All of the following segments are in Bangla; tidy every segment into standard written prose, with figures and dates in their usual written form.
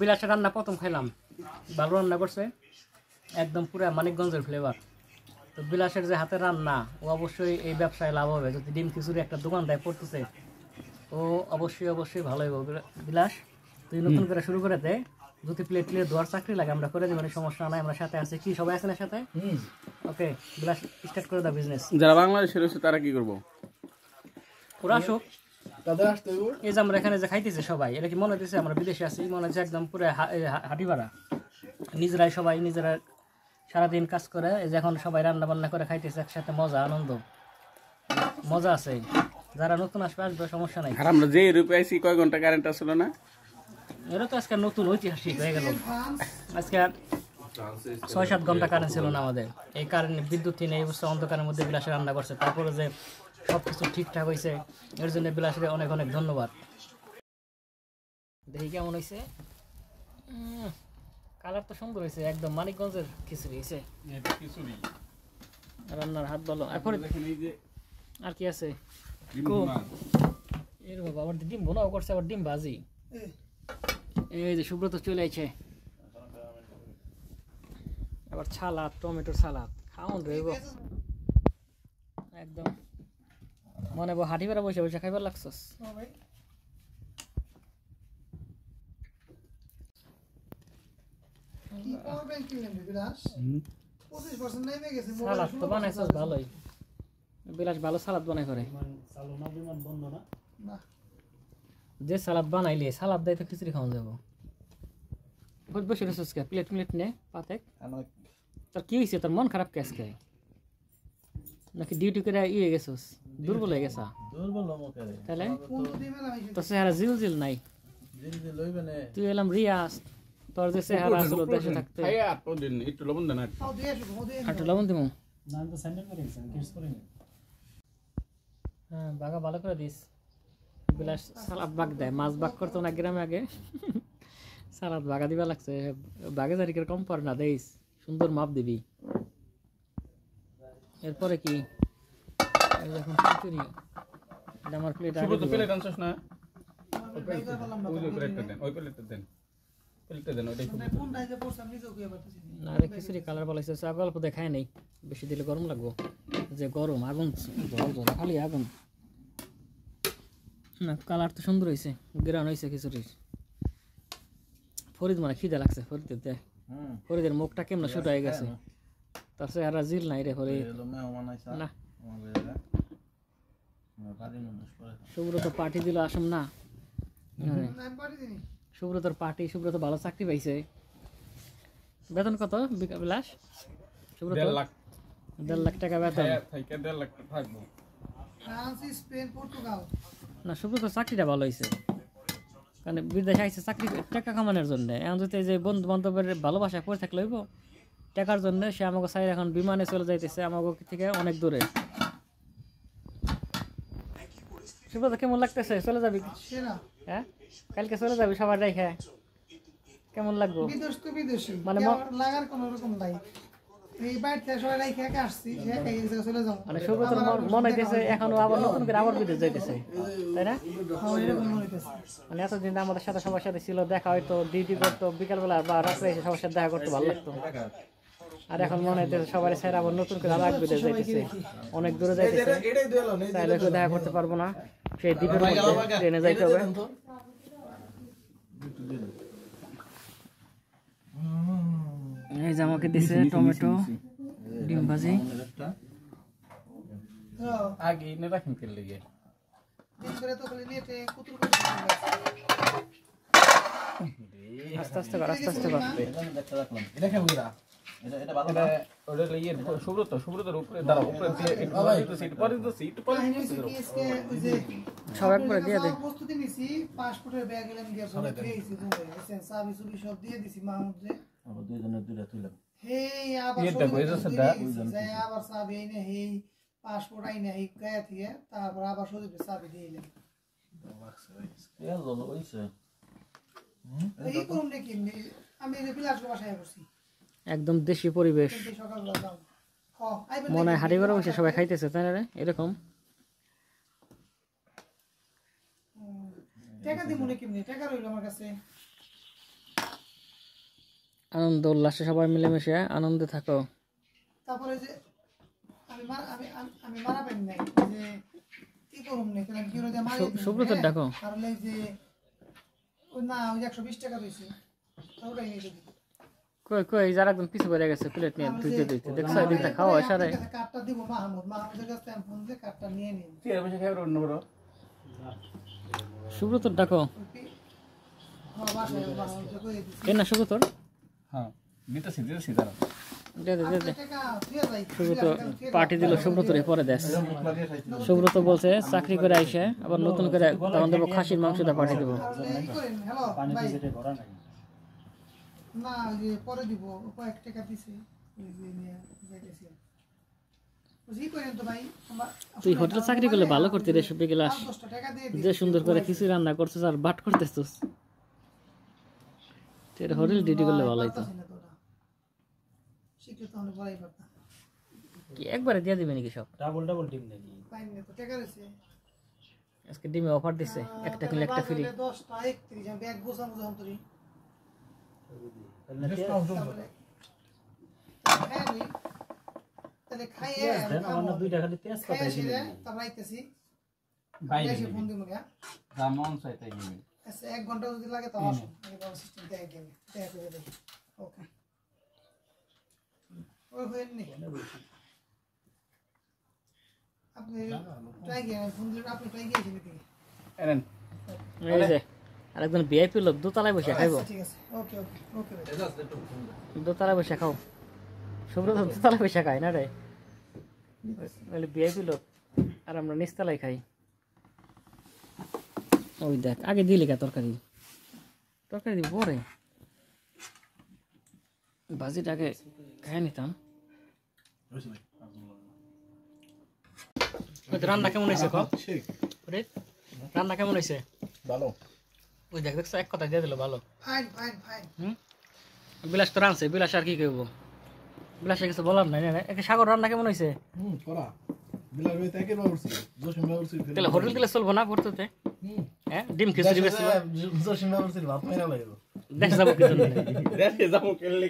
বিলাসের রান্না প্রথম খাইলাম, ভালো রান্না করছে, একদম পুরো মানিকগঞ্জের ফ্লেভার। তো বিলাসের যে হাতের রান্না, ও অবশ্যই এই ব্যবসায় লাভ হবে। যদি ডিম খিচুড়ি একটা দোকান দেয় পড়তেছে, ও অবশ্যই ভালো হবে। বিলাস, তুই নতুন করে শুরু করে দে। যদি প্লেট দোয়ার চাকরি লাগে আমরা করে দেবো, সমস্যা নাই, আমরা সাথে আছি। কি সবাই আছেন সাথে? ওকে, বিলাস স্টার্ট করে দাও বিজনেস। যারা বাংলাদেশের রয়েছে তারা কি করবো? ওরা আসুক, এই যে আমরা এখানে যে খাইতেছি সবাই, এটা কি মনে হচ্ছে আমরা বিদেশে আছি? মনে হচ্ছে একদম পুরো হাঁটি ভাড়া। নিজেরাই সবাই নিজেরা সারাদিন কাজ করে, এই যে এখন সবাই রান্না বান্না করে খাইতেছে একসাথে, মজা আনন্দ মজা আছে। যারা নতুন আসবে আসবে, সমস্যা নাই। আর আমরা যে রূপে আইছি কয় ঘন্টা কারেন্ট আসলো না? এটা তো আজকে নতুন ঐতিহাসিক হয়ে গেল। আজকে ৬-৭ ঘন্টা কারেন্ট ছিল না আমাদের। এই কারেন্ট বিদ্যুৎহীন এই অবস্থা অন্ধকারের মধ্যে বিলাসে রান্না করছে, তারপরে যে সব কিছু ঠিকঠাক হয়েছে, এর জন্য বিলাসের অনেক অনেক ধন্যবাদ। দেখি কেমন হয়েছে। কালার তো সুন্দর হয়েছে, একদম মানিকগঞ্জের খিচুড়ি হয়েছে। রান্নার হাত ভালো। আর কি আছে? এর বাবা, আবার ডিম বোনাও করছে, আবার ডিম ভাজি। এই যে সুব্রত চলে আছে, আবার সালাদ, টমেটোর সালাদ খাওন রে একদম। মনে হয় হাঁটি বেড়া বসে বসে খাইবার লাগছস। সালাদ তো বানাইছস ভালোই, বিলাস ভালো সালাদ বানাই করে। যে সালাদ বানাইলে সালাদ দেয় তো খিচুড়ি খাওয়া যাবো। বসে রয়েছিস কে? প্লেট নে পাতে। তোর কি হয়েছে? তোর মন খারাপ কে আজকে? নাকি ডিউটি করে গেছিস? দুর্বল হয়ে গেছা? তাহলে তোর চেহারা জিল নাই। তুই এলাম রিয়াজ, তোর যে চেহারা আসলো দেশে থাকতে। একটু লবণ দেন, একটু লবণ দিব। হ্যাঁ, বাগা ভালো করে দিস। বিলাস সালাদ বাগ দেয়, মাছ বাগ করতো না গ্রামে আগে, সালাদ বাগা দিবা লাগছে। বাগে জারিকের কম পর না দেইস, সুন্দর মাপ দিবি। এরপরে কি? এখন খিচুড়ি, এটা আমার প্লেট আগে দিবি। প্লেট আনছস না? ওই প্লেটটা দেন, ওই প্লেটটা দেন, প্লেটটা দেন, ওইটাই খুব না রে, খিচুড়ি কালার বলাইছে, চা গল্প দেখায় নেই, বেশি দিলে গরম লাগবো। যে গরম, আগুন জল জল খালি আগুন। না, কালার তো সুন্দর হয়েছে, গ্রান হয়েছে খিচুড়ির। ফরিদ মানে খিদে লাগছে, ফরিদের মুখটা কেমন শুট হয়ে গেছে, তার চেহারা জিল নাই রে ফরিদ। না, সুব্রত পার্টি দিল, আসুন না। সুব্রতর পার্টি, সুব্রত ভালো চাকরি পাইছে। বেতন কত বিলাস? সুব্রত 1.5 লাখ টাকা বেতন। না, সুব্রত চাকরিটা ভালো হয়েছে, কারণ বিদেশে আইসে চাকরি টাকা কামানোর জন্য। এখন যদি যে বন্ধু বান্ধবের ভালোবাসা পড়ে থাকলে হইব টাকার জন্য, সে আমাকে চাই এখন বিমানে চলে যাইতেছে আমাকে থেকে অনেক দূরে। সুব্রত কেমন লাগতেছে? চলে যাবি? হ্যাঁ, কালকে চলে যাবি সবার রেখে? কেমন লাগবে? মানে মানে সুব্রত মনে হইতেছে এখনো আবার নতুন করে আবার বিদেশ যাইতেছে, তাই না? মানে এতদিন আমাদের সাথে সবার সাথে ছিল, দেখা হয়তো, ডিউটি করতো, বিকালবেলা বা রাত্রে এসে সবার সাথে দেখা করতে ভালো লাগতো। আর এখন মনে হইতেছে সবার ছেড়ে আবার নতুন করে আবার বিদেশ যাইতেছে, অনেক দূরে যাইতেছে, তাইলে কেউ দেখা করতে পারবো না। সেই দ্বীপের মধ্যে ট্রেনে যাইতে হবে। এই যে আমাকে দিছে টমেটো, ডিম ভাজি। আগে এনে রাখেন কে লেগে আস্তে আস্তে কর, আস্তে আস্তে কর। সব একবারে দিয়ে দে। প্রস্তুতি নিছি, পাসপোর্টের ব্যাগ এলাম গিয়ে বলে দিয়েছি, চাবি চুবি সব দিয়ে দিছি মাহমুদরে। আবার দুইজনের দুইটা তুইলাম। হেই আবার আবার চাবি আইনে, হেই পাসপোর্ট আইনে, হেই গায়ে থেকে তারপর আবার সজীবের চাবি দিয়ে এলাম। এই করুন নাকি আমি বিলাস বাসায় বসি, একদম দেশি পরিবেশ, মনে হয় হাড়ি বেড়া বসে সবাই খাইতেছে, তাই না রে? এরকম টাকা দিব না কেমনি টাকা রইল আমার কাছে আনন্দ উল্লাসে সবাই মিলেমিশে আনন্দে থাকো। তারপরে যে আমি মারা পাই নাই যে কি করুম না কেন কি হলো যে মারি সুব্রত ডাকো। আর এই যে ওই না ওই 120 টাকা দিয়েছি ওটাই নিয়ে দিই কই কই যারা একদম পিছু পড়ে গেছে প্লেট নিয়ে দুইতে দেখছো এদিকটা খাওয়া সারে কার্ডটা দিব মাহমুদের কাছে আমি ফোন দিয়ে কার্ডটা নিয়ে নিন কি এর বেশি খাইবে অন্য বড় সুব্রত ডাকো। হ্যাঁ বাসায় মাহমুদ করে দিছি এই না সুব্রত হ্যাঁ দিতেছি দাঁড়া দে দে দে টাকা দিয়ে যাই সুব্রত পার্টি দিল সুব্রতরে পরে দেশ। সুব্রত বলছে চাকরি করে আইসে আবার নতুন করে তখন দেবো খাসির মাংসটা পাঠিয়ে দেবো। এই করেন হ্যালো ভাই না ওই যে পরে দিব কয়েক টাকা দিছি ওই যে নিয়ে যাইতেছি বুঝি করেন তো ভাই তুই হোটেল চাকরি করলে ভালো করতে রে সুপি গেলাস 10 টাকা দিয়ে দিই যে সুন্দর করে কিছু রান্না করছিস আর বাট করতেছিস তোর হোটেল ডিউটি করলে ভালো হইতো। শিখলে তো অনেক বড়াই পারতাম কি একবারে দিয়ে দিবে নাকি সব? ডাবল ডিম নাকি পাইনি তো টাকা রয়েছে আজকে ডিমে অফার দিছে একটা কিনলে একটা ফ্রি। 10টা 31 আমি ব্যাগ গোছাম গোছাম করি তাহলে খাইয়ে আমার দুইটা খালি তেজ পাতা খাইয়ে তারপর আইতেছি বাইরে এসে ফোন দিব গা জামন চাইতে গিয়ে আচ্ছা 1 ঘন্টা যদি লাগে তাও আসুন আমি বাবা সিস্টেম দেখাই দিই দেখা করে দেই ওকে ওই হইন নি আপনি ট্রাই গিয়ে ফোন দিলে আপনি ট্রাই গিয়েছেন নাকি এনেন এই যে আরেকজন ভিআইপি লোক দোতলায় বসে খাইবো। ঠিক আছে ওকে ওকে ওকে দোতলায় বসে খাও। সুব্রত দোতলায় বসে খাই না রে বলে ভিআইপি লোক আর আমরা নিচতলায় খাই। ওই দেখ আগে দিলি কা তরকারি তরকারি দিব পরে ভাজিটাকে খাই নিতাম। রান্না কেমন হয়েছে রান্না কেমন হয়েছে? ভালো ওই দেখ দেখছো এক কথা দিয়ে দিল ভালো। ফাইন ফাইন ফাইন বিলাস তো রানছে বিলাস আর কি করবো বিলাসের কিছু বলার নাই না একে সাগর রান্না কেমন হয়েছে? করা বিলার ভাই তাকে বাবুরছি জসিম বাবুরছি তাহলে হোটেল গেলে চলবো না পড়তে? হ্যাঁ ডিম খিচুড়ি বেশি জসিম বাবুরছি ভাত মেরা লাগবে দেখ যাবো কি জন্য দেখে যাবো কেলে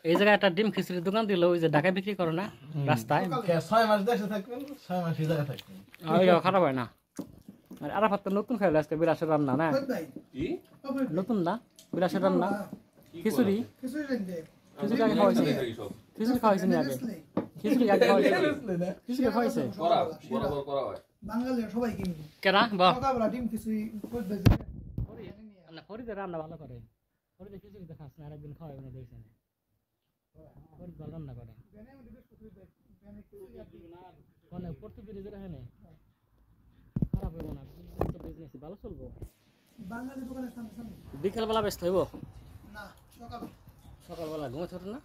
এই জায়গায় একটা ডিম খিচুড়ির দোকান দিল ওই যে ঢাকায় বিক্রি করে না রাস্তায় 6 মাস দেশে থাকবেন 6 মাস এই জায়গায় থাকবেন ওই খারাপ হয় না। আর আরাফাত তো নতুন খাইলো আজকে বিলাসের রান্না না ভাই নতুন না বিলাসের রান্না খিচুড়ি কিছু রেন দে খিচুড়ি আগে খাওয়াইছে খিচুড়ি খাওয়াইছে না আগে খিচুড়ি আগে খাওয়াইছে খিচুড়ি খাওয়াইছে বাঙালিরা সবাই কিনবে কেনা বাহ সকালবেলা ডিম কিছুই করবে না ফরিদে রান্না ভালো করে ফরিদে খিচুড়ি তো খাস না আরেকদিন খাওয়াবে না দেখছেন ফরিদ ভালো রান্না করে মানে পর্তুগিজ এর হ্যাঁ খারাপ হবে না বিজনেস ভালো চলবো। বাঙালি দোকানের সামনে সামনে বিকেলবেলা ব্যস্ত হইব না সকাল সকালবেলা ঘুমে ছোট না